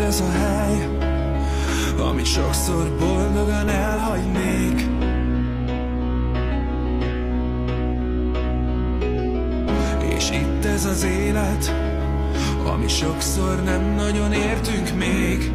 ez a hely, amit sokszor boldogan elhagynék. És itt ez az élet, ami sokszor nem nagyon értünk még.